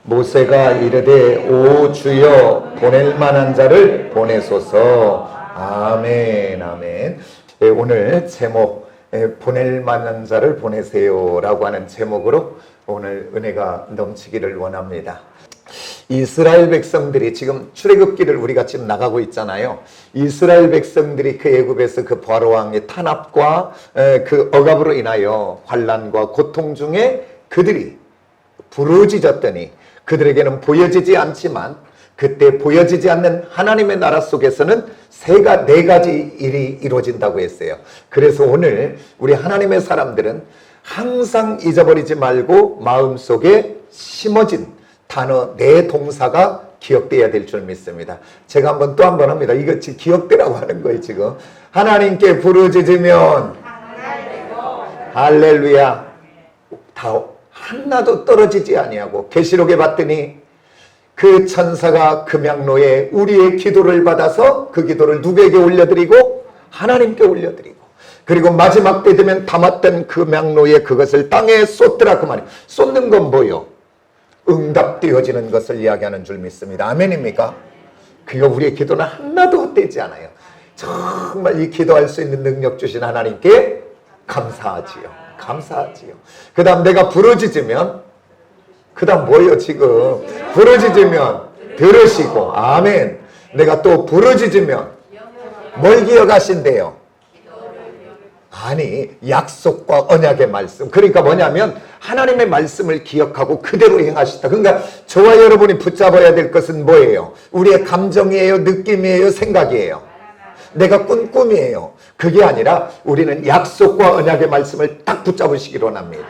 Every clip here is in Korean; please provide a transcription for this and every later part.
모세가 이르되 오 주여 보낼 만한 자를 보내소서. 아멘 아멘. 오늘 제목 보낼 만한 자를 보내세요 라고 하는 제목으로 오늘 은혜가 넘치기를 원합니다. 이스라엘 백성들이 지금 출애굽기를 우리가 지금 나가고 있잖아요. 이스라엘 백성들이 그 애굽에서 그 바로 왕의 탄압과 그 억압으로 인하여 환난과 고통 중에 그들이 부르짖었더니 그들에게는 보여지지 않지만 그때 보여지지 않는 하나님의 나라 속에서는 네 가지 일이 이루어진다고 했어요. 그래서 오늘 우리 하나님의 사람들은 항상 잊어버리지 말고 마음속에 심어진 단어 네 동사가 기억돼야 될 줄 믿습니다. 제가 또 한 번 합니다. 이거 지금 기억되라고 하는 거예요. 지금 하나님께 부르짖으면 할렐루야 다 하나도 떨어지지 아니하고 계시록에 봤더니 그 천사가 금양로에 우리의 기도를 받아서 그 기도를 누구에게 올려드리고 하나님께 올려드리고 그리고 마지막 때 되면 담았던 금양로에 그것을 땅에 쏟더라 그 말이에요. 쏟는 건 뭐요? 응답되어지는 것을 이야기하는 줄 믿습니다. 아멘입니까? 그거 우리의 기도는 하나도 헛되지 않아요. 정말 이 기도할 수 있는 능력 주신 하나님께 감사하지요. 감사하지요. 그 다음 내가 부르짖으면 그 다음 뭐예요 지금? 부르짖으면 들으시고 아멘. 내가 또 부르짖으면 뭘 기억하신대요? 아니 약속과 언약의 말씀. 그러니까 뭐냐면 하나님의 말씀을 기억하고 그대로 행하시다. 그러니까 저와 여러분이 붙잡아야 될 것은 뭐예요? 우리의 감정이에요? 느낌이에요? 생각이에요? 내가 꾼 꿈이에요. 그게 아니라 우리는 약속과 언약의 말씀을 딱 붙잡으시기 원합니다.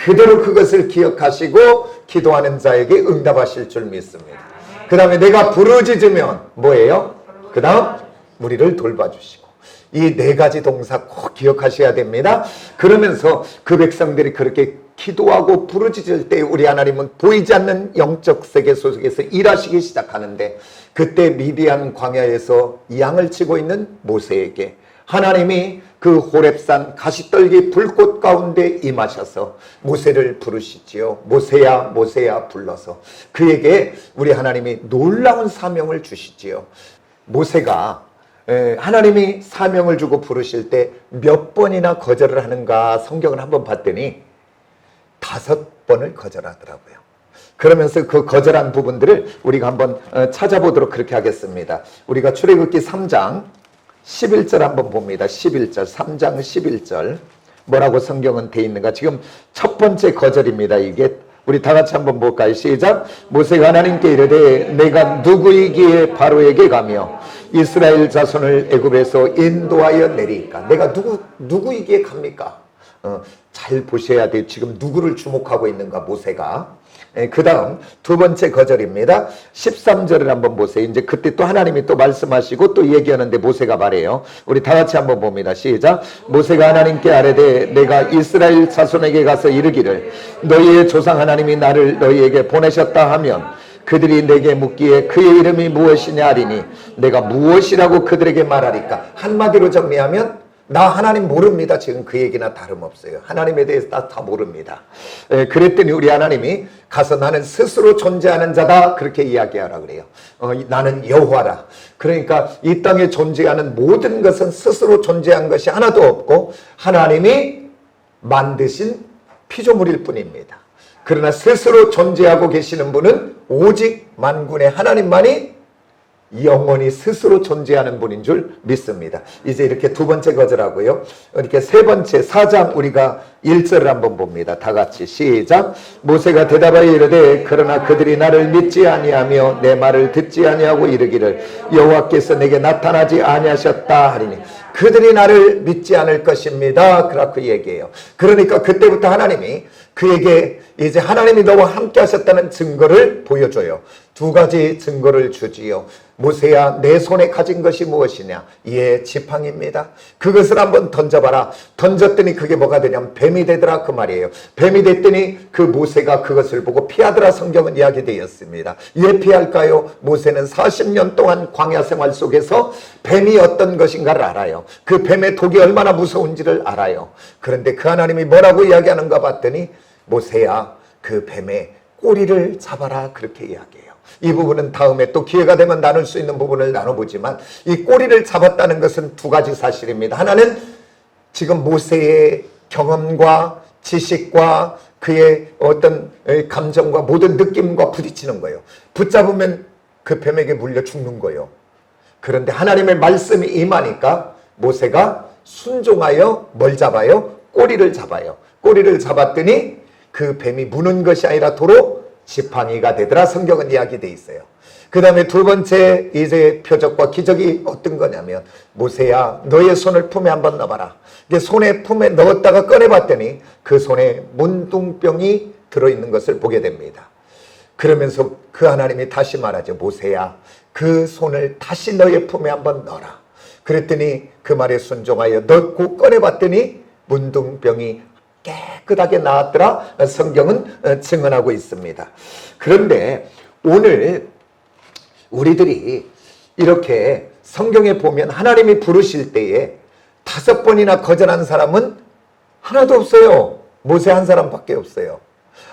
그대로 그것을 기억하시고 기도하는 자에게 응답하실 줄 믿습니다. 그 다음에 내가 부르짖으면 뭐예요? 그 다음 우리를 돌봐주시고 이 네 가지 동사 꼭 기억하셔야 됩니다. 그러면서 그 백성들이 그렇게 기도하고 부르짖을 때 우리 하나님은 보이지 않는 영적 세계 속에서 일하시기 시작하는데 그때 미디안 광야에서 양을 치고 있는 모세에게 하나님이 그 호렙산 가시떨기 불꽃 가운데 임하셔서 모세를 부르시지요. 모세야 모세야 불러서 그에게 우리 하나님이 놀라운 사명을 주시지요. 모세가 하나님이 사명을 주고 부르실 때 몇 번이나 거절을 하는가 성경을 한번 봤더니 5번을 거절하더라고요. 그러면서 그 거절한 부분들을 우리가 한번 찾아보도록 그렇게 하겠습니다. 우리가 출애굽기 3장 11절 한번 봅니다. 11절 3장 11절 뭐라고 성경은 돼 있는가. 지금 첫 번째 거절입니다. 이게 우리 다 같이 한번 볼까요? 시작. 모세가 하나님께 이르되 내가 누구이기에 바로에게 가며 이스라엘 자손을 애굽에서 인도하여 내리까. 내가 누구이기에 갑니까? 잘 보셔야 돼요. 지금 누구를 주목하고 있는가 모세가. 그 다음 두 번째 거절입니다. 13절을 한번 보세요. 이제 그때 또 하나님이 또 말씀하시고 또 얘기하는데 모세가 말해요. 우리 다 같이 한번 봅니다. 시작. 모세가 하나님께 아뢰되 내가 이스라엘 자손에게 가서 이르기를 너희의 조상 하나님이 나를 너희에게 보내셨다 하면 그들이 내게 묻기에 그의 이름이 무엇이냐 하리니 내가 무엇이라고 그들에게 말하리까. 한마디로 정리하면 나 하나님 모릅니다. 지금 그 얘기나 다름없어요. 하나님에 대해서 다 모릅니다. 그랬더니 우리 하나님이 가서 나는 스스로 존재하는 자다 그렇게 이야기하라 그래요. 나는 여호와라. 그러니까 이 땅에 존재하는 모든 것은 스스로 존재한 것이 하나도 없고 하나님이 만드신 피조물일 뿐입니다. 그러나 스스로 존재하고 계시는 분은 오직 만군의 하나님만이 영원히 스스로 존재하는 분인 줄 믿습니다. 이제 이렇게 두 번째 거절하고요. 이렇게 세 번째 4장 우리가 1절을 한번 봅니다. 다 같이 시작. 모세가 대답하여 이르되 그러나 그들이 나를 믿지 아니하며 내 말을 듣지 아니하고 이르기를 여호와께서 내게 나타나지 아니하셨다 하리니 그들이 나를 믿지 않을 것입니다. 그렇게 얘기해요. 그러니까 그때부터 하나님이 그에게 이제 하나님이 너와 함께 하셨다는 증거를 보여줘요. 두 가지 증거를 주지요. 모세야 내 손에 가진 것이 무엇이냐? 예, 지팡이입니다. 그것을 한번 던져봐라. 던졌더니 그게 뭐가 되냐면 뱀이 되더라 그 말이에요. 뱀이 됐더니 그 모세가 그것을 보고 피하더라 성경은 이야기되었습니다. 왜 피할까요? 모세는 40년 동안 광야 생활 속에서 뱀이 어떤 것인가를 알아요. 그 뱀의 독이 얼마나 무서운지를 알아요. 그런데 그 하나님이 뭐라고 이야기하는가 봤더니 모세야 그 뱀의 꼬리를 잡아라, 그렇게 이야기해요. 이 부분은 다음에 또 기회가 되면 나눌 수 있는 부분을 나눠보지만, 이 꼬리를 잡았다는 것은 두 가지 사실입니다. 하나는 지금 모세의 경험과 지식과 그의 어떤 감정과 모든 느낌과 부딪히는 거예요. 붙잡으면 그 뱀에게 물려 죽는 거예요. 그런데 하나님의 말씀이 임하니까 모세가 순종하여 뭘 잡아요? 꼬리를 잡아요. 꼬리를 잡았더니 그 뱀이 무는 것이 아니라 도로 지팡이가 되더라, 성경은 이야기되어 있어요. 그 다음에 두 번째 이제 표적과 기적이 어떤 거냐면, 모세야 너의 손을 품에 한번 넣어봐라. 손에 품에 넣었다가 꺼내봤더니 그 손에 문둥병이 들어있는 것을 보게 됩니다. 그러면서 그 하나님이 다시 말하죠. 모세야 그 손을 다시 너의 품에 한번 넣어라. 그랬더니 그 말에 순종하여 넣고 꺼내봤더니 문둥병이 깨끗하게 나았더라, 성경은 증언하고 있습니다. 그런데 오늘 우리들이 이렇게 성경에 보면 하나님이 부르실 때에 5번이나 거절한 사람은 하나도 없어요. 모세 한 사람밖에 없어요.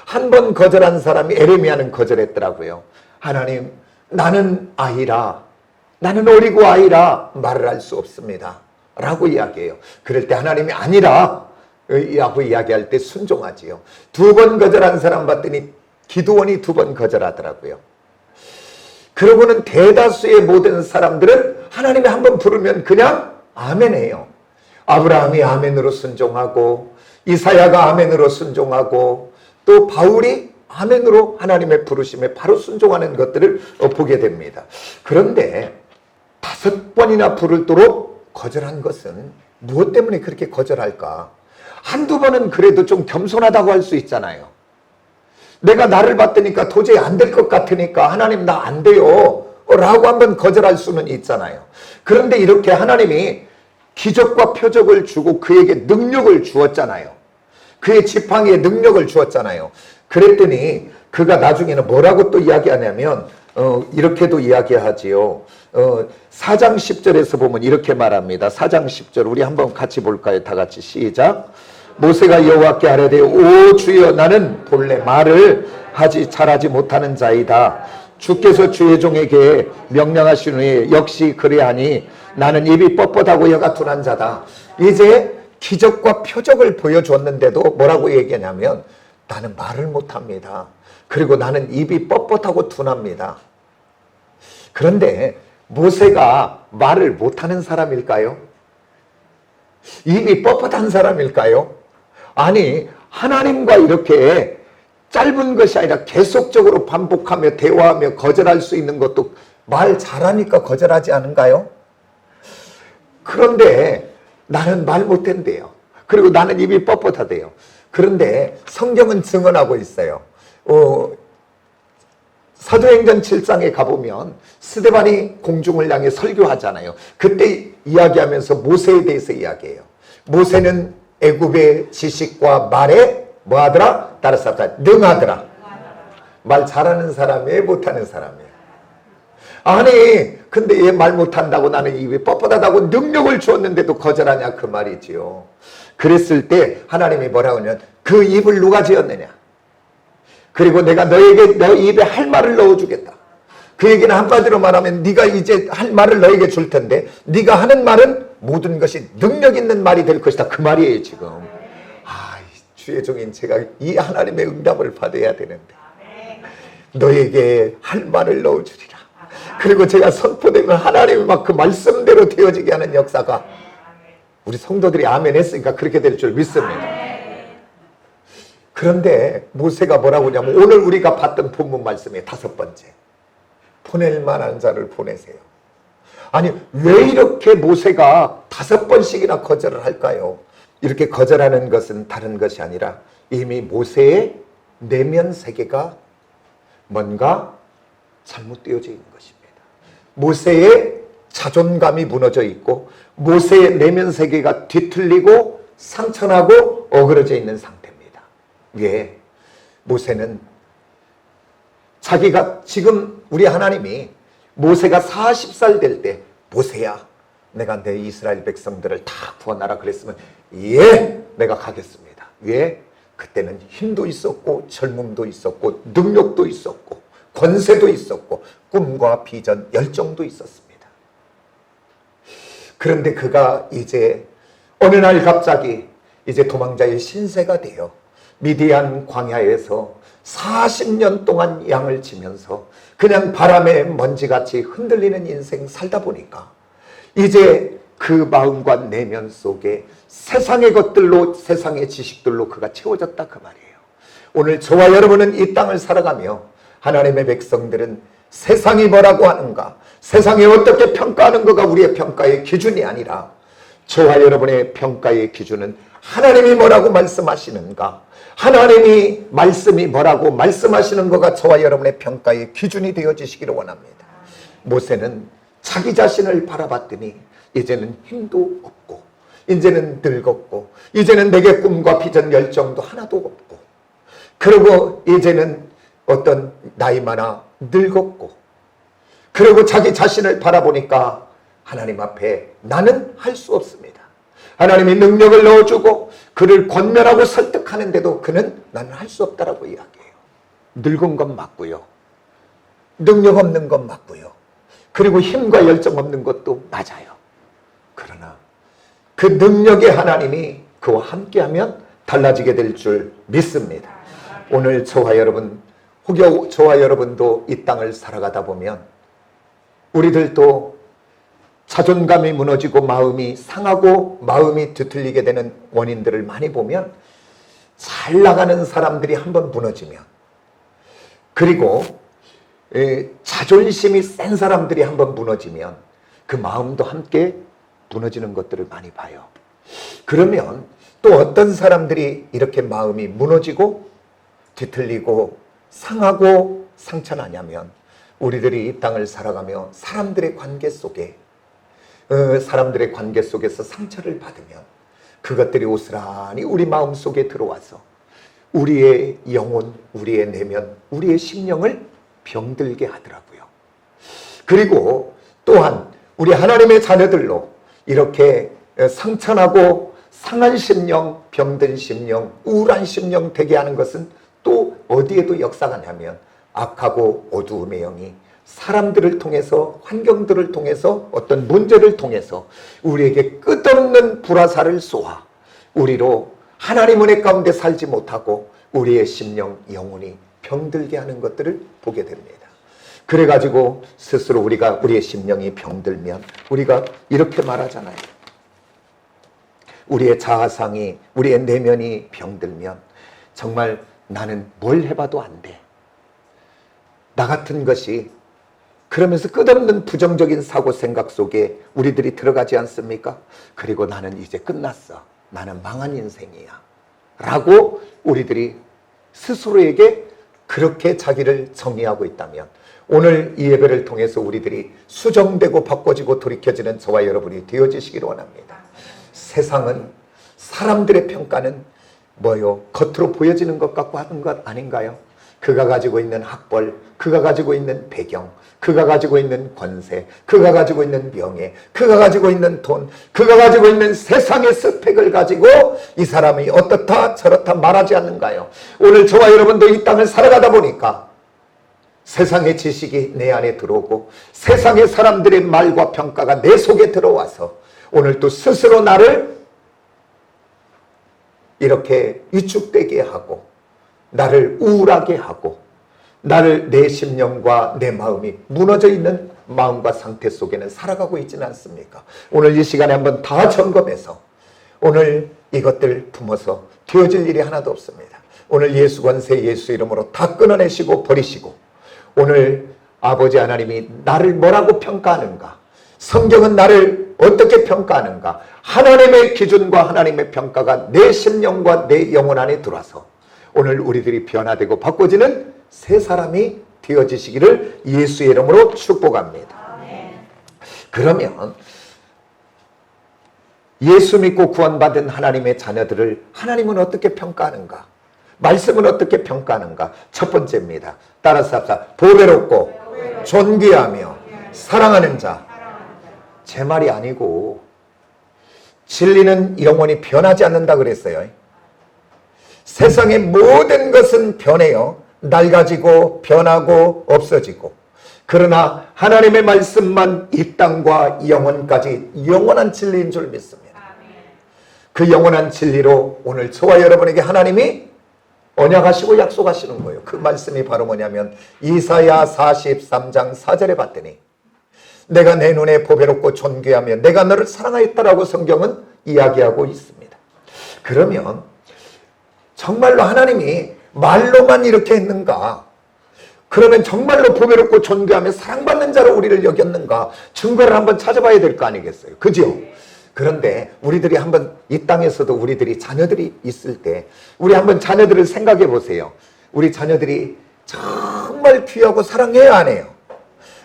한 번 거절한 사람이 에레미야는 거절했더라고요. 하나님, 나는 아이라, 나는 어리고 아이라 말을 할 수 없습니다 라고 이야기해요. 그럴 때 하나님이 아니라 라고 이야기할 때 순종하지요. 2번 거절한 사람 봤더니 기드온이 2번 거절하더라고요. 그러고는 대다수의 모든 사람들은 하나님이 한번 부르면 그냥 아멘해요. 아브라함이 아멘으로 순종하고, 이사야가 아멘으로 순종하고, 또 바울이 아멘으로 하나님의 부르심에 바로 순종하는 것들을 보게 됩니다. 그런데 5번이나 부르도록 거절한 것은 무엇 때문에 그렇게 거절할까? 한두 번은 그래도 좀 겸손하다고 할 수 있잖아요. 내가 나를 봤더니까 도저히 안 될 것 같으니까 하나님 나 안 돼요 라고 한번 거절할 수는 있잖아요. 그런데 이렇게 하나님이 기적과 표적을 주고 그에게 능력을 주었잖아요. 그의 지팡이에 능력을 주었잖아요. 그랬더니 그가 나중에는 뭐라고 또 이야기하냐면 이렇게도 이야기하지요. 4장 10절에서 보면 이렇게 말합니다. 4장 10절 우리 한번 같이 볼까요? 다 같이 시작. 모세가 여호와께 아뢰되 오 주여 나는 본래 말을 잘하지 못하는 자이다. 주께서 주의 종에게 명령하시니 역시 그래하니 나는 입이 뻣뻣하고 혀가 둔한 자다. 이제 기적과 표적을 보여줬는데도 뭐라고 얘기하냐면 나는 말을 못합니다. 그리고 나는 입이 뻣뻣하고 둔합니다. 그런데 모세가 말을 못하는 사람일까요? 입이 뻣뻣한 사람일까요? 아니, 하나님과 이렇게 짧은 것이 아니라 계속적으로 반복하며 대화하며 거절할 수 있는 것도 말 잘하니까 거절하지 않은가요? 그런데 나는 말 못한대요. 그리고 나는 입이 뻣뻣하대요. 그런데 성경은 증언하고 있어요. 사도행전 7장에 가보면 스데반이 공중을 향해 설교하잖아요. 그때 이야기하면서 모세에 대해서 이야기해요. 모세는 애굽의 지식과 말에 뭐하더라? 따라서 능하더라. 말 잘하는 사람이에요? 못하는 사람이에요? 아니, 근데 얘 말 못한다고 나는 입이 뻣뻣하다고 능력을 주었는데도 거절하냐 그 말이지요. 그랬을 때 하나님이 뭐라고 하냐면 그 입을 누가 지었느냐? 그리고 내가 너에게 너 입에 할 말을 넣어주겠다. 그 얘기는 한마디로 말하면 네가 이제 할 말을 너에게 줄 텐데 네가 하는 말은 모든 것이 능력 있는 말이 될 것이다. 그 말이에요 지금. 주의 종인 제가 이 하나님의 응답을 받아야 되는데 너에게 할 말을 넣어주리라. 그리고 제가 선포되면 하나님이 막 그 말씀대로 되어지게 하는 역사가 우리 성도들이 아멘 했으니까 그렇게 될 줄 믿습니다. 그런데 모세가 뭐라고 하냐면 오늘 우리가 봤던 본문 말씀의 5번째 보낼 만한 자를 보내세요. 아니 왜 이렇게 모세가 5번씩이나 거절을 할까요? 이렇게 거절하는 것은 다른 것이 아니라 이미 모세의 내면 세계가 뭔가 잘못되어져 있는 것입니다. 모세의 자존감이 무너져 있고 모세의 내면 세계가 뒤틀리고 상처나고 어그러져 있는 상태입니다. 왜? 모세는 자기가 지금 우리 하나님이 모세가 40살 될 때 모세야 내가 내 이스라엘 백성들을 다 구원하라 그랬으면 예 내가 가겠습니다. 왜? 그때는 힘도 있었고 젊음도 있었고 능력도 있었고 권세도 있었고 꿈과 비전, 열정도 있었습니다. 그런데 그가 이제 어느 날 갑자기 이제 도망자의 신세가 되어 미디안 광야에서 40년 동안 양을 치면서 그냥 바람에 먼지같이 흔들리는 인생 살다 보니까 이제 그 마음과 내면 속에 세상의 것들로, 세상의 지식들로 그가 채워졌다 그 말이에요. 오늘 저와 여러분은 이 땅을 살아가며 하나님의 백성들은 세상이 뭐라고 하는가, 세상이 어떻게 평가하는가가 우리의 평가의 기준이 아니라 저와 여러분의 평가의 기준은 하나님이 뭐라고 말씀하시는가, 하나님이 말씀이 뭐라고 말씀하시는 거가 저와 여러분의 평가의 기준이 되어지시기를 원합니다. 모세는 자기 자신을 바라봤더니 이제는 힘도 없고 이제는 늙었고 이제는 내게 꿈과 비전 열정도 하나도 없고 그리고 이제는 어떤 나이 많아 늙었고 그리고 자기 자신을 바라보니까 하나님 앞에 나는 할 수 없습니다. 하나님이 능력을 넣어주고 그를 권면하고 설득하는데도 그는 나는 할 수 없다라고 이야기해요. 늙은 건 맞고요. 능력 없는 건 맞고요. 그리고 힘과 열정 없는 것도 맞아요. 그러나 그 능력의 하나님이 그와 함께하면 달라지게 될 줄 믿습니다. 오늘 저와 여러분, 혹여 저와 여러분도 이 땅을 살아가다 보면 우리들도 자존감이 무너지고 마음이 상하고 마음이 뒤틀리게 되는 원인들을 많이 보면 잘 나가는 사람들이 한번 무너지면 그리고 자존심이 센 사람들이 한번 무너지면 그 마음도 함께 무너지는 것들을 많이 봐요. 그러면 또 어떤 사람들이 이렇게 마음이 무너지고 뒤틀리고 상하고 상처나냐면 우리들이 이 땅을 살아가며 사람들의 관계 속에서 상처를 받으면 그것들이 오스란히 우리 마음 속에 들어와서 우리의 영혼, 우리의 내면, 우리의 심령을 병들게 하더라고요. 그리고 또한 우리 하나님의 자녀들로 이렇게 상처나고 상한 심령, 병든 심령, 우울한 심령 되게 하는 것은 또 어디에도 역사가 나면 악하고 어두움의 영이 사람들을 통해서, 환경들을 통해서, 어떤 문제를 통해서 우리에게 끝없는 불화살을 쏘아 우리로 하나님 은혜 가운데 살지 못하고 우리의 심령, 영혼이 병들게 하는 것들을 보게 됩니다. 그래가지고 스스로 우리의 심령이 병들면 우리가 이렇게 말하잖아요. 우리의 자아상이, 우리의 내면이 병들면 정말 나는 뭘 해봐도 안 돼. 나 같은 것이, 그러면서 끝없는 부정적인 사고 생각 속에 우리들이 들어가지 않습니까? 그리고 나는 이제 끝났어. 나는 망한 인생이야. 라고 우리들이 스스로에게 그렇게 자기를 정의하고 있다면 오늘 이 예배를 통해서 우리들이 수정되고 바꿔지고 돌이켜지는 저와 여러분이 되어지시기를 원합니다. 세상은, 사람들의 평가는 뭐요? 겉으로 보여지는 것 같고 하는 것 아닌가요? 그가 가지고 있는 학벌, 그가 가지고 있는 배경, 그가 가지고 있는 권세, 그가 가지고 있는 명예, 그가 가지고 있는 돈, 그가 가지고 있는 세상의 스펙을 가지고 이 사람이 어떻다 저렇다 말하지 않는가요? 오늘 저와 여러분도 이 땅을 살아가다 보니까 세상의 지식이 내 안에 들어오고 세상의 사람들의 말과 평가가 내 속에 들어와서 오늘 또 스스로 나를 이렇게 위축되게 하고 나를 우울하게 하고 나를, 내 심령과 내 마음이 무너져 있는 마음과 상태 속에는 살아가고 있지는 않습니까? 오늘 이 시간에 한번 다 점검해서 오늘 이것들 품어서 되어질 일이 하나도 없습니다. 오늘 예수 권세 예수 이름으로 다 끊어내시고 버리시고 오늘 아버지 하나님이 나를 뭐라고 평가하는가, 성경은 나를 어떻게 평가하는가, 하나님의 기준과 하나님의 평가가 내 심령과 내 영혼 안에 들어와서 오늘 우리들이 변화되고 바꿔지는 새 사람이 되어지시기를 예수의 이름으로 축복합니다. 그러면 예수 믿고 구원받은 하나님의 자녀들을 하나님은 어떻게 평가하는가? 말씀은 어떻게 평가하는가? 첫 번째입니다. 따라서 합시다. 보배롭고 존귀하며 사랑하는 자. 제 말이 아니고 진리는 영원히 변하지 않는다 그랬어요. 세상의 모든 것은 변해요. 낡아지고 변하고 없어지고. 그러나 하나님의 말씀만 이 땅과 영원까지 영원한 진리인 줄 믿습니다. 그 영원한 진리로 오늘 저와 여러분에게 하나님이 언약하시고 약속하시는 거예요. 그 말씀이 바로 뭐냐면 이사야 43장 4절에 봤더니 내가 내 눈에 보배롭고 존귀하며 내가 너를 사랑하였다라고 성경은 이야기하고 있습니다. 그러면 정말로 하나님이 말로만 이렇게 했는가? 그러면 정말로 보배롭고 존귀하며 사랑받는 자로 우리를 여겼는가? 증거를 한번 찾아봐야 될 거 아니겠어요? 그죠? 그런데 우리들이 한번 이 땅에서도 우리들이 자녀들이 있을 때 우리 한번 자녀들을 생각해 보세요. 우리 자녀들이 정말 귀하고 사랑해야 안 해요.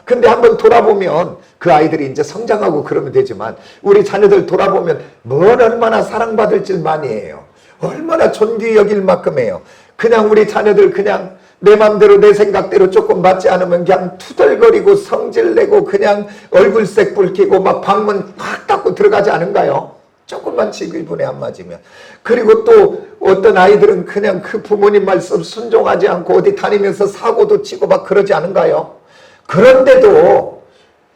근데 한번 돌아보면 그 아이들이 이제 성장하고 그러면 되지만 우리 자녀들 돌아보면 뭘 얼마나 사랑받을 줄만이 해요. 얼마나 존귀 여길 만큼 해요. 그냥 우리 자녀들 그냥 내 맘대로 내 생각대로 조금 맞지 않으면 그냥 투덜거리고 성질내고 그냥 얼굴색 붉히고 막 방문 확 닫고 들어가지 않은가요? 조금만 지기분에 안 맞으면. 그리고 또 어떤 아이들은 그냥 그 부모님 말씀 순종하지 않고 어디 다니면서 사고도 치고 막 그러지 않은가요? 그런데도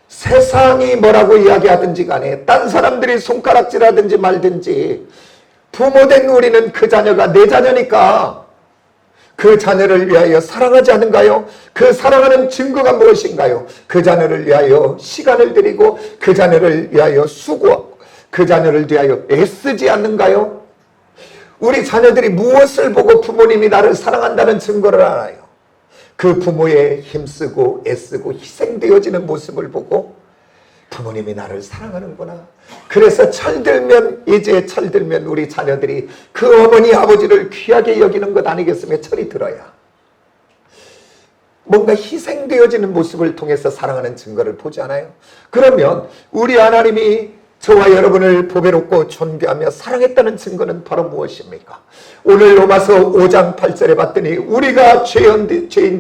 세상이 뭐라고 이야기하든지 간에 딴 사람들이 손가락질하든지 말든지 부모된 우리는 그 자녀가 내 자녀니까 그 자녀를 위하여 사랑하지 않은가요? 그 사랑하는 증거가 무엇인가요? 그 자녀를 위하여 시간을 드리고 그 자녀를 위하여 수고하고 그 자녀를 위하여 애쓰지 않는가요? 우리 자녀들이 무엇을 보고 부모님이 나를 사랑한다는 증거를 알아요? 그 부모의 힘쓰고 애쓰고 희생되어지는 모습을 보고 부모님이 나를 사랑하는구나. 그래서 철들면 우리 자녀들이 그 어머니 아버지를 귀하게 여기는 것 아니겠으며 철이 들어야 뭔가 희생되어지는 모습을 통해서 사랑하는 증거를 보지 않아요? 그러면 우리 하나님이 저와 여러분을 보배롭고 존귀하며 사랑했다는 증거는 바로 무엇입니까? 오늘 로마서 5장 8절에 봤더니 우리가 죄인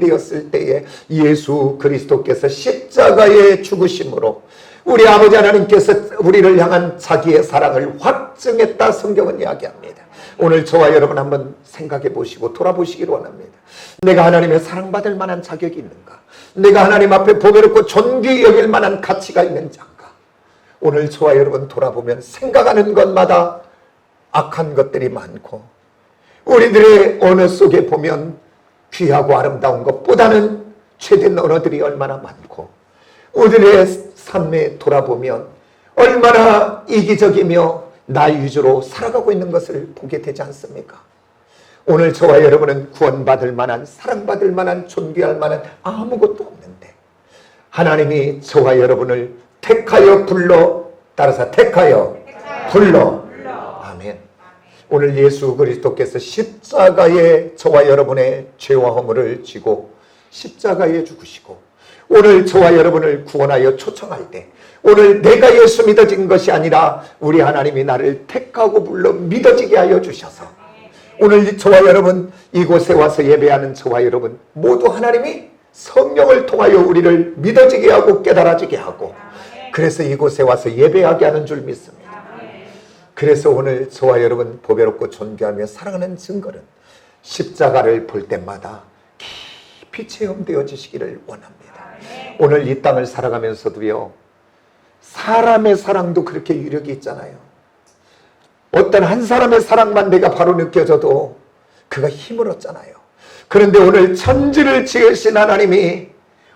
되었을 때에 예수 그리스도께서 십자가에 죽으심으로 우리 아버지 하나님께서 우리를 향한 자기의 사랑을 확증했다 성경은 이야기합니다. 오늘 저와 여러분 한번 생각해 보시고 돌아보시기를 원합니다. 내가 하나님의 사랑받을 만한 자격이 있는가? 내가 하나님 앞에 보배롭고 존귀 여길 만한 가치가 있는 자인가? 오늘 저와 여러분 돌아보면 생각하는 것마다 악한 것들이 많고 우리들의 언어 속에 보면 귀하고 아름다운 것보다는 죄된 언어들이 얼마나 많고 우리들의 삶에 돌아보면 얼마나 이기적이며 나 위주로 살아가고 있는 것을 보게 되지 않습니까? 오늘 저와 여러분은 구원받을 만한 사랑받을 만한 존귀할 만한 아무것도 없는데 하나님이 저와 여러분을 택하여 불러 따라서 택하여 불러 아멘. 오늘 예수 그리스도께서 십자가에 저와 여러분의 죄와 허물을 지고 십자가에 죽으시고 오늘 저와 여러분을 구원하여 초청할 때 오늘 내가 예수 믿어진 것이 아니라 우리 하나님이 나를 택하고 불러 믿어지게 하여 주셔서 오늘 저와 여러분 이곳에 와서 예배하는 저와 여러분 모두 하나님이 성령을 통하여 우리를 믿어지게 하고 깨달아지게 하고 그래서 이곳에 와서 예배하게 하는 줄 믿습니다. 그래서 오늘 저와 여러분 보배롭고 존귀하며 사랑하는 증거는 십자가를 볼 때마다 깊이 체험되어지시기를 원합니다. 오늘 이 땅을 살아가면서도요 사람의 사랑도 그렇게 유력이 있잖아요. 어떤 한 사람의 사랑만 내가 바로 느껴져도 그가 힘을 얻잖아요. 그런데 오늘 천지를 지으신 하나님이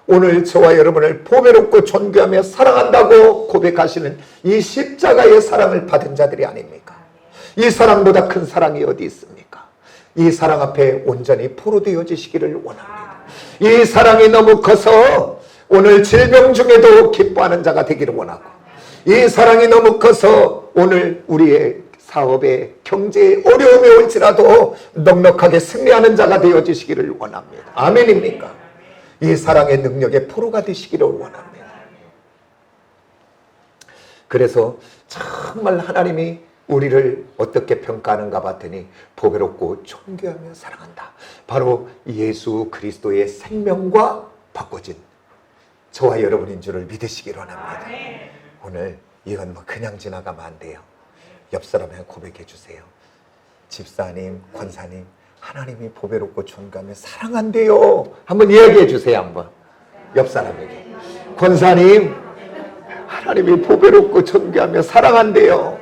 오늘 저와 여러분을 보배롭고 존귀하며 사랑한다고 고백하시는 이 십자가의 사랑을 받은 자들이 아닙니까? 이 사랑보다 큰 사랑이 어디 있습니까? 이 사랑 앞에 온전히 포로되어지시기를 원합니다. 이 사랑이 너무 커서 오늘 질병 중에도 기뻐하는 자가 되기를 원하고 이 사랑이 너무 커서 오늘 우리의 사업에 경제에 어려움이 올지라도 넉넉하게 승리하는 자가 되어지시기를 원합니다. 아멘입니까? 이 사랑의 능력의 포로가 되시기를 원합니다. 그래서 정말 하나님이 우리를 어떻게 평가하는가 봤더니 보배롭고 존귀하며 사랑한다. 바로 예수 그리스도의 생명과 바꿔진 저와 여러분인 줄을 믿으시기를 원합니다. 오늘 이건 뭐 그냥 지나가면 안 돼요. 옆 사람에게 고백해 주세요. 집사님, 권사님, 하나님이 보배롭고 존귀하며 사랑한대요. 한번 이야기해 주세요. 한번 옆 사람에게. 권사님, 하나님이 보배롭고 존귀하며 사랑한대요.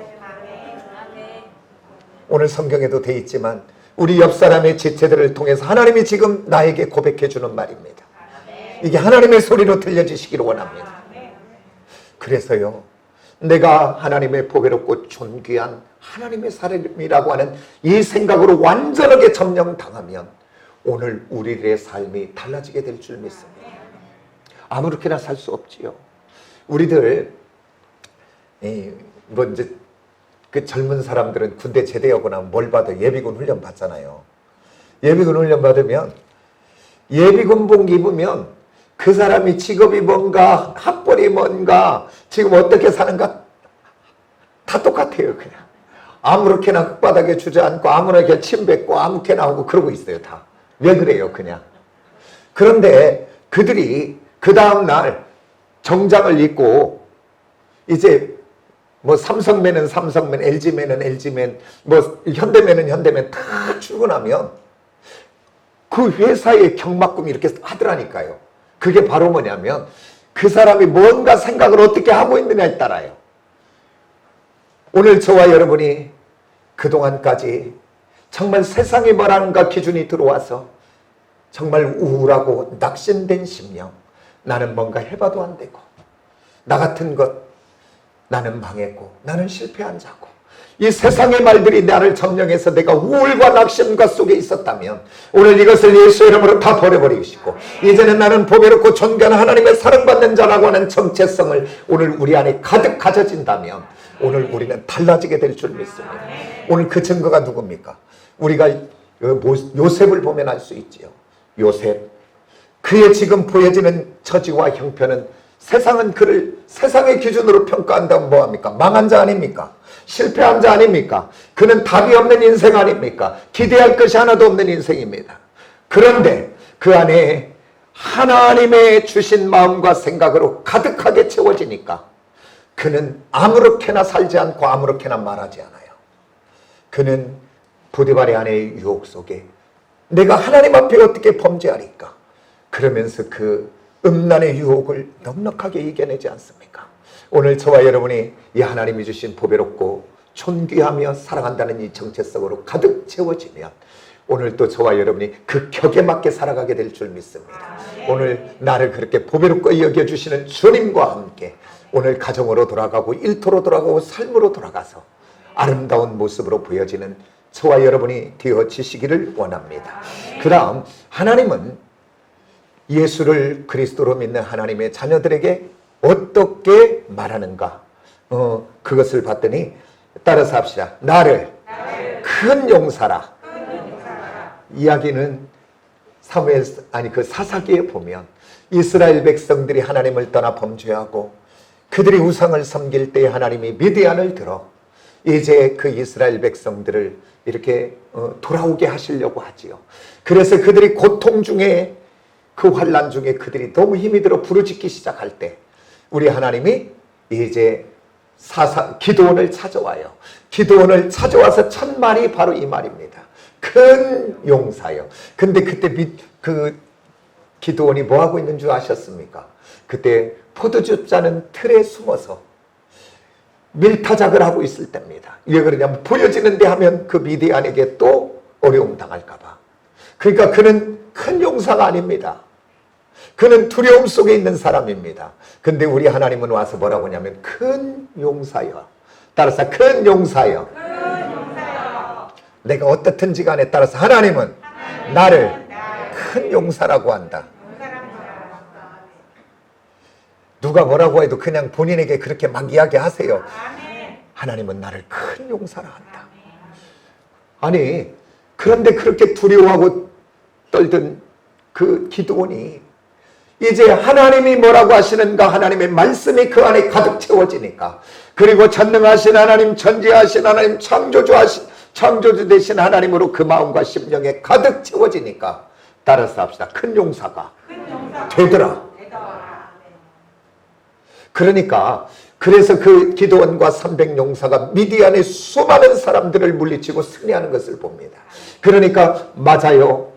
오늘 성경에도 돼 있지만 우리 옆 사람의 지체들을 통해서 하나님이 지금 나에게 고백해 주는 말입니다. 이게 하나님의 소리로 들려지시기를 원합니다. 그래서요, 내가 하나님의 보배롭고 존귀한 하나님의 사람이라고 하는 이 생각으로 완전하게 점령당하면 오늘 우리들의 삶이 달라지게 될 줄 믿습니다. 아무렇게나 살 수 없지요. 우리들 뭐 이제 그 젊은 사람들은 군대 제대하고 나면 뭘 받아? 예비군 훈련 받잖아요. 예비군 훈련 받으면 예비군복 입으면 그 사람이 직업이 뭔가, 학벌이 뭔가, 지금 어떻게 사는가 다 똑같아요. 그냥 아무렇게나 흙바닥에 주저앉고 아무렇게나 침 뱉고 아무렇게나 하고 그러고 있어요. 다. 왜 그래요? 그냥. 그런데 그들이 그 다음날 정장을 입고 이제 뭐 삼성맨은 삼성맨, LG맨은 LG맨, 뭐 현대맨은 현대맨 다 출근하면 그 회사의 경막금이 이렇게 하더라니까요. 그게 바로 뭐냐면 그 사람이 뭔가 생각을 어떻게 하고 있느냐에 따라요. 오늘 저와 여러분이 그동안까지 정말 세상이 뭐라는가 기준이 들어와서 정말 우울하고 낙심된 심령, 나는 뭔가 해봐도 안 되고, 나 같은 것 나는 망했고, 나는 실패한 자고, 이 세상의 말들이 나를 점령해서 내가 우울과 낙심과 속에 있었다면 오늘 이것을 예수의 이름으로 다 버려버리시고 이제는 나는 보배롭고 존귀한 하나님의 사랑받는 자라고 하는 정체성을 오늘 우리 안에 가득 가져진다면 오늘 우리는 달라지게 될 줄 믿습니다. 오늘 그 증거가 누굽니까? 우리가 요셉을 보면 알 수 있지요. 요셉, 그의 지금 보여지는 처지와 형편은 세상은 그를 세상의 기준으로 평가한다면 뭐합니까? 망한 자 아닙니까? 실패한 자 아닙니까? 그는 답이 없는 인생 아닙니까? 기대할 것이 하나도 없는 인생입니다. 그런데 그 안에 하나님의 주신 마음과 생각으로 가득하게 채워지니까 그는 아무렇게나 살지 않고 아무렇게나 말하지 않아요. 그는 보디발의 아내의 유혹 속에 내가 하나님 앞에 어떻게 범죄하리까? 그러면서 그 음란의 유혹을 넉넉하게 이겨내지 않습니까? 오늘 저와 여러분이 이 하나님이 주신 보배롭고 존귀하며 사랑한다는 이 정체성으로 가득 채워지면 오늘 또 저와 여러분이 그 격에 맞게 살아가게 될 줄 믿습니다. 오늘 나를 그렇게 보배롭고 여겨주시는 주님과 함께 오늘 가정으로 돌아가고 일터로 돌아가고 삶으로 돌아가서 아름다운 모습으로 보여지는 저와 여러분이 되어지시기를 원합니다. 그 다음 하나님은 예수를 그리스도로 믿는 하나님의 자녀들에게 어떻게 말하는가? 그것을 봤더니 따라서 합시다. 나를 큰 용사라. 이야기는 그 사사기에 보면 이스라엘 백성들이 하나님을 떠나 범죄하고 그들이 우상을 섬길 때 하나님이 미디안을 들어 이제 그 이스라엘 백성들을 이렇게 돌아오게 하시려고 하지요. 그래서 그들이 고통 중에 그 환난 중에 그들이 너무 힘이 들어 부르짖기 시작할 때 우리 하나님이 이제 기드온을 찾아와요. 기드온을 찾아와서 첫 말이 바로 이 말입니다. 큰 용사요. 근데 그때 그 기드온이 뭐 하고 있는 줄 아셨습니까? 그때 포도주 짜는 틀에 숨어서 밀타작을 하고 있을 때입니다. 왜 그러냐면 보여지는데 하면 그 미디안에게 또 어려움 당할까 봐. 그러니까 그는 큰 용사가 아닙니다. 그는 두려움 속에 있는 사람입니다. 근데 우리 하나님은 와서 뭐라고 하냐면 큰 용사여. 따라서 큰 용사여. 내가 어떻든지 간에 따라서 하나님은 나를 큰 용사라고 한다. 누가 뭐라고 해도 그냥 본인에게 그렇게 막 이야기하세요. 하나님은 나를 큰 용사라 한다. 아니 그런데 그렇게 두려워하고 떨던 그 기드온이 이제 하나님이 뭐라고 하시는가 하나님의 말씀이 그 안에 가득 채워지니까 그리고 전능하신 하나님 전지하신 하나님 창조주 되신 하나님으로 그 마음과 심령에 가득 채워지니까 따라서 합시다. 큰 용사가 되더라. 그러니까 그래서 그 기드온과 300용사가 미디안의 수많은 사람들을 물리치고 승리하는 것을 봅니다. 그러니까 맞아요.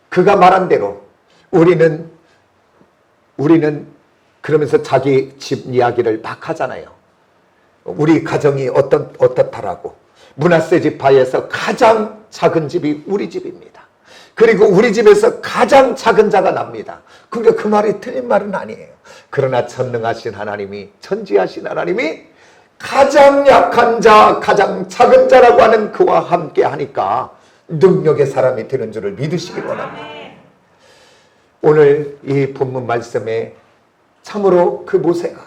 그가 말한 대로 우리는 그러면서 자기 집 이야기를 막 하잖아요. 우리 가정이 어떻다라고. 므낫세 지파에서 가장 작은 집이 우리 집입니다. 그리고 우리 집에서 가장 작은 자가 납니다. 그러니까 그 말이 틀린 말은 아니에요. 그러나 전능하신 하나님이, 전지하신 하나님이 가장 약한 자, 가장 작은 자라고 하는 그와 함께 하니까 능력의 사람이 되는 줄을 믿으시기 원합니다. 오늘 이 본문 말씀에 참으로 그 모세가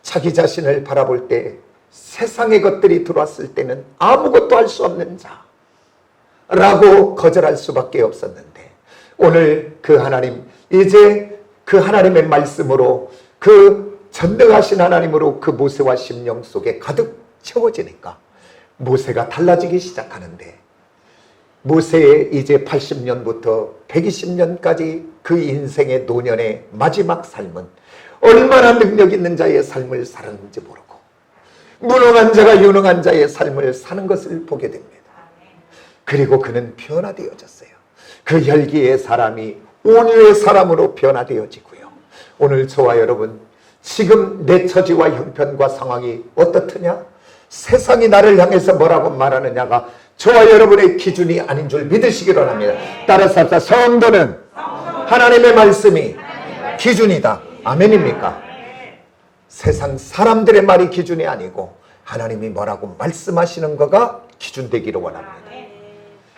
자기 자신을 바라볼 때 세상의 것들이 들어왔을 때는 아무것도 할 수 없는 자라고 거절할 수밖에 없었는데, 오늘 그 하나님, 이제 그 하나님의 말씀으로, 그 전능하신 하나님으로 그 모세와 심령 속에 가득 채워지니까 모세가 달라지기 시작하는데, 모세의 이제 80년부터 120년까지 그 인생의 노년의 마지막 삶은 얼마나 능력 있는 자의 삶을 살았는지 모르고 무능한 자가 유능한 자의 삶을 사는 것을 보게 됩니다. 그리고 그는 변화되어졌어요. 그 혈기의 사람이 온유의 사람으로 변화되어지고요. 오늘 저와 여러분, 지금 내 처지와 형편과 상황이 어떻느냐? 세상이 나를 향해서 뭐라고 말하느냐가 저와 여러분의 기준이 아닌 줄 믿으시기 바랍니다. 따라서 합시다. 성도는 하나님의 말씀이 기준이다. 아멘입니까? 세상 사람들의 말이 기준이 아니고 하나님이 뭐라고 말씀하시는 거가 기준되기를 원합니다.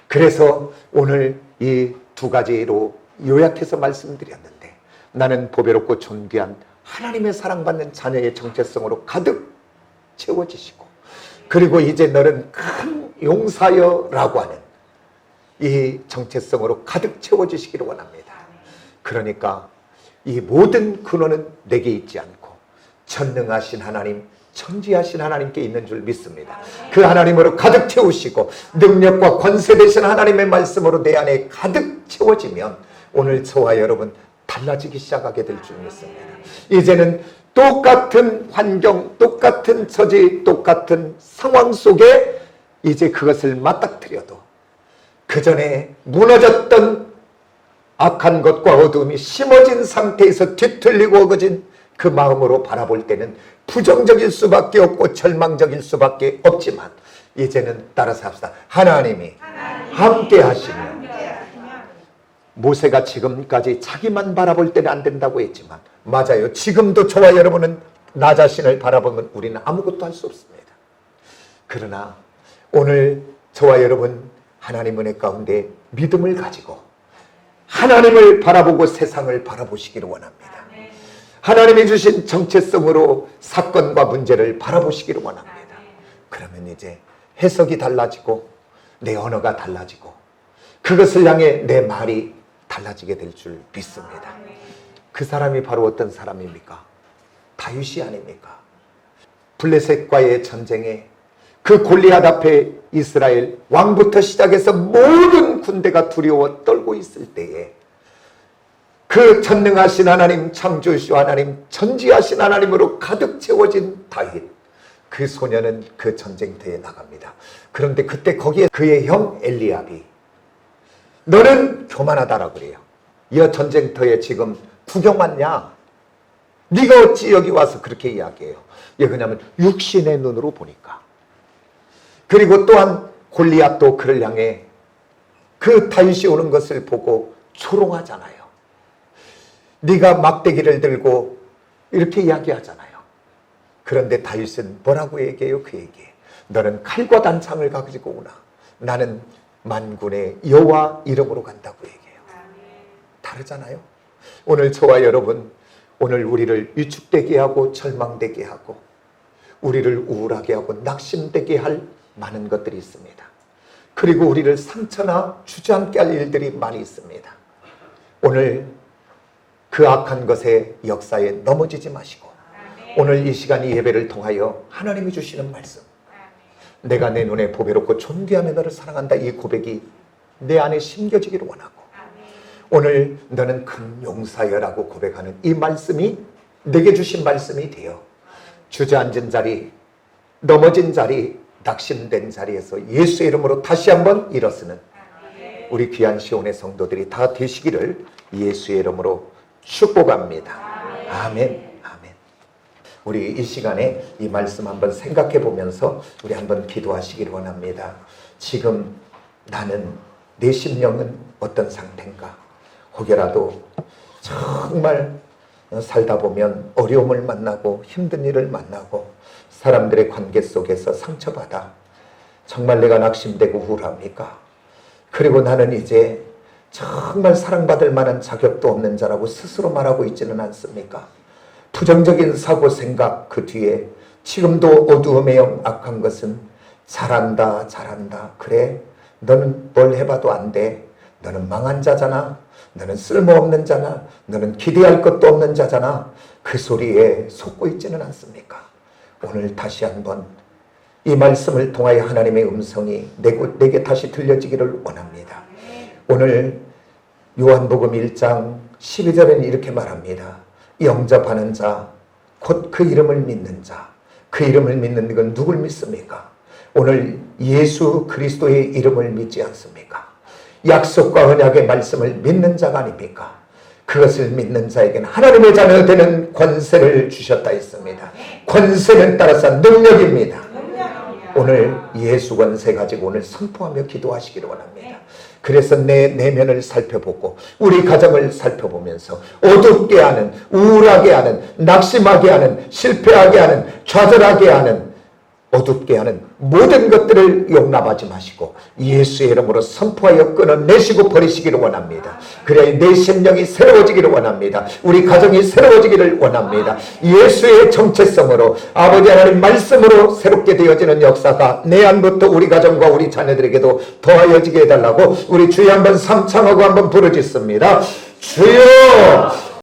그래서 오늘 이 두 가지로 요약해서 말씀드렸는데, 나는 보배롭고 존귀한 하나님의 사랑받는 자녀의 정체성으로 가득 채워지시고, 그리고 이제 너는 큰 용사여라고 하는 이 정체성으로 가득 채워지시기를 원합니다. 그러니까 이 모든 근원은 내게 있지 않고 전능하신 하나님, 천지하신 하나님께 있는 줄 믿습니다. 그 하나님으로 가득 채우시고 능력과 권세 되신 하나님의 말씀으로 내 안에 가득 채워지면 오늘 저와 여러분 달라지기 시작하게 될 줄 믿습니다. 이제는 똑같은 환경, 똑같은 처지, 똑같은 상황 속에 이제 그것을 맞닥뜨려도 그 전에 무너졌던 악한 것과 어두움이 심어진 상태에서 뒤틀리고 어거진 그 마음으로 바라볼 때는 부정적일 수밖에 없고 절망적일 수밖에 없지만, 이제는 따라서 합시다. 하나님이 함께 하시면. 모세가 지금까지 자기만 바라볼 때는 안 된다고 했지만, 맞아요. 지금도 저와 여러분은 나 자신을 바라보면 우리는 아무것도 할 수 없습니다. 그러나 오늘 저와 여러분 하나님 은혜 가운데 믿음을 가지고 하나님을 바라보고 세상을 바라보시기를 원합니다. 하나님이 주신 정체성으로 사건과 문제를 바라보시기를 원합니다. 그러면 이제 해석이 달라지고 내 언어가 달라지고 그것을 향해 내 말이 달라지게 될 줄 믿습니다. 그 사람이 바로 어떤 사람입니까? 다윗이 아닙니까? 블레셋과의 전쟁에 그 골리앗 앞에 이스라엘 왕부터 시작해서 모든 군대가 두려워 떨고 있을 때에 그 전능하신 하나님, 창조주 하나님, 전지하신 하나님으로 가득 채워진 다윗, 그 소년은 그 전쟁터에 나갑니다. 그런데 그때 거기에 그의 형 엘리압이 너는 교만하다라고 그래요. 이 전쟁터에 지금 구경 왔냐? 네가 어찌 여기 와서 그렇게 이야기해요? 왜냐하면 육신의 눈으로 보니까. 그리고 또한 골리앗도 그를 향해 그 다윗이 오는 것을 보고 조롱하잖아요. 네가 막대기를 들고 이렇게 이야기하잖아요. 그런데 다윗은 뭐라고 얘기해요? 그에게 너는 칼과 단창을 가지고 오나 나는 만군의 여호와 이름으로 간다고 얘기해요. 다르잖아요. 오늘 저와 여러분, 오늘 우리를 위축되게 하고 절망되게 하고 우리를 우울하게 하고 낙심되게 할 많은 것들이 있습니다. 그리고 우리를 상처나 주저앉게 할 일들이 많이 있습니다. 오늘 그 악한 것의 역사에 넘어지지 마시고 오늘 이 시간 이 예배를 통하여 하나님이 주시는 말씀, 내가 내 눈에 보배롭고 존귀하며 너를 사랑한다, 이 고백이 내 안에 심겨지기를 원하고 오늘 너는 큰 용사여라고 고백하는 이 말씀이 내게 주신 말씀이 되어 주저앉은 자리, 넘어진 자리, 낙심된 자리에서 예수의 이름으로 다시 한번 일어서는 우리 귀한 시온의 성도들이 다 되시기를 예수의 이름으로 축복합니다. 아멘. 아멘. 우리 이 시간에 이 말씀 한번 생각해 보면서 우리 한번 기도하시기를 원합니다. 지금 나는 내 심령은 어떤 상태인가? 혹여라도 정말 살다 보면 어려움을 만나고 힘든 일을 만나고 사람들의 관계 속에서 상처받아 정말 내가 낙심되고 우울합니까? 그리고 나는 이제 정말 사랑받을 만한 자격도 없는 자라고 스스로 말하고 있지는 않습니까? 부정적인 사고 생각 그 뒤에 지금도 어두움의 영 악한 것은 잘한다 잘한다 그래 너는 뭘 해봐도 안 돼. 너는 망한 자잖아. 너는 쓸모없는 자나. 너는 기대할 것도 없는 자잖아. 그 소리에 속고 있지는 않습니까? 오늘 다시 한번 이 말씀을 통하여 하나님의 음성이 내게 다시 들려지기를 원합니다. 오늘 요한복음 1장 12절에는 이렇게 말합니다. 영접하는 자, 곧 그 이름을 믿는 자. 그 이름을 믿는 건 누굴 믿습니까? 오늘 예수 그리스도의 이름을 믿지 않습니까? 약속과 언약의 말씀을 믿는 자가 아닙니까? 그것을 믿는 자에게는 하나님의 자녀 되는 권세를 주셨다 했습니다. 권세는 따라서 능력입니다. 오늘 예수 권세 가지고 오늘 선포하며 기도하시기를 원합니다. 그래서 내 내면을 살펴보고 우리 가정을 살펴보면서 어둡게 하는, 우울하게 하는, 낙심하게 하는, 실패하게 하는, 좌절하게 하는, 어둡게 하는 모든 것들을 용납하지 마시고 예수의 이름으로 선포하여 끊어내시고 버리시기를 원합니다. 그래야 내 심령이 새로워지기를 원합니다. 우리 가정이 새로워지기를 원합니다. 예수의 정체성으로 아버지 하나님 말씀으로 새롭게 되어지는 역사가 내 안부터 우리 가정과 우리 자녀들에게도 더하여지게 해달라고 우리 주여 한번 삼창하고 한번 부르짖습니다. 주여